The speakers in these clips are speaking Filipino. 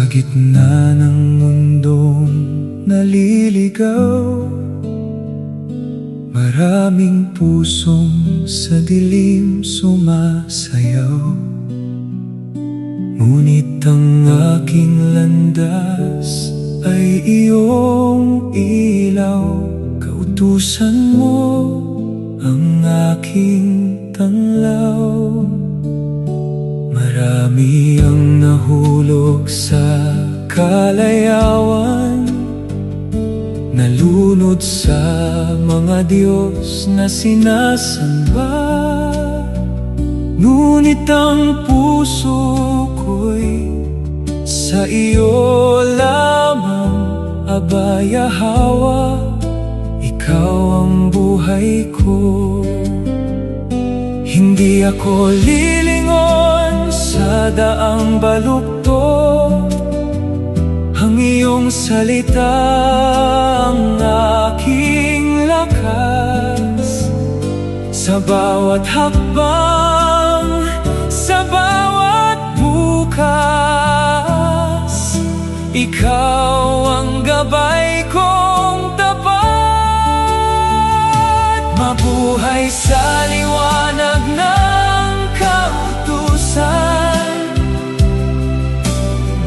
gitna ng mundong naliligaw, maraming pusong sa dilim sumasayaw. Ngunit ang aking landas ay iyong ilaw. Kautusan mo ang aking tanglaw. Marami ang nahulog sa kalayawan, nalunod sa mga Diyos na sinasamba. Ngunit ang puso ko'y sa iyo lamang abaya hawa. Ikaw ang buhay ko. Hindi ako lilingon sa daang baluktot. Ang iyong salita ang aking lakas. Sa bawat hakbang, sa bawat bukas, ikaw ang gabay kong tapat. Mabuhay sa liwanag ng kautusan,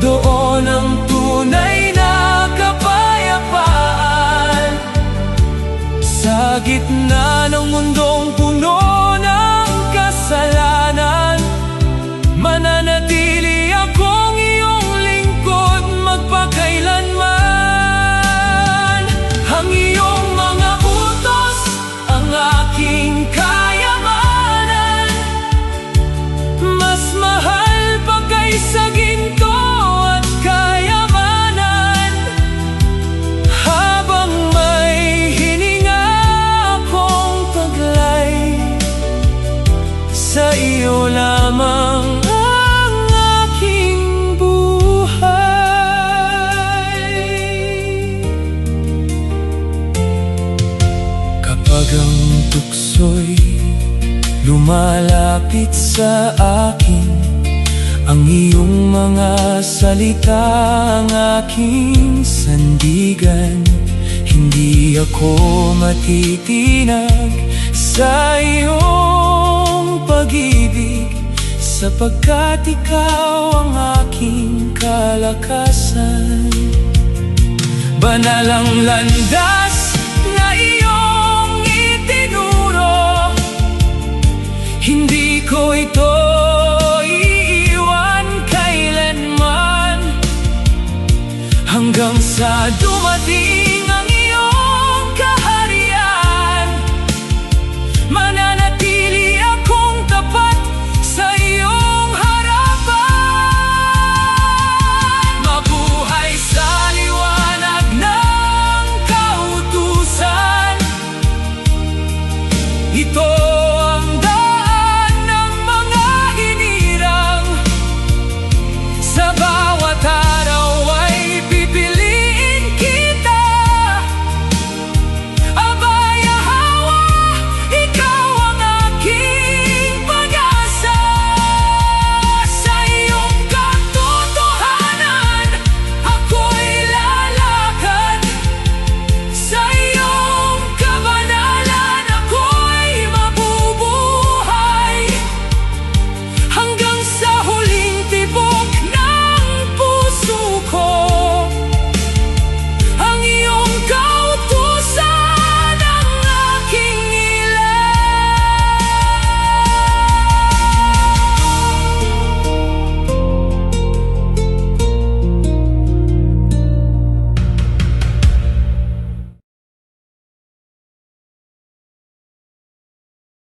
doon ang tunay na kapayapaan. Sa gitna ng mundong puno ng kasalanan, mananatili akong iyong lingkod magpakailanman. Ang iyong mga utos ang aking kayamanan, mas mahal pa kaysa ginto at kayamanan. Habang may hininga akong taglay, sa iyo lamang ang aking buhay. Kapag ang tukso'y lumalapit sa akin, ang iyong mga salita ang aking sandigan. Hindi ako matitinag sa iyong pag-ibig, sapagkat ikaw ang aking kalakasan. Banal ang landas na iyong itinuro, hindi ko ito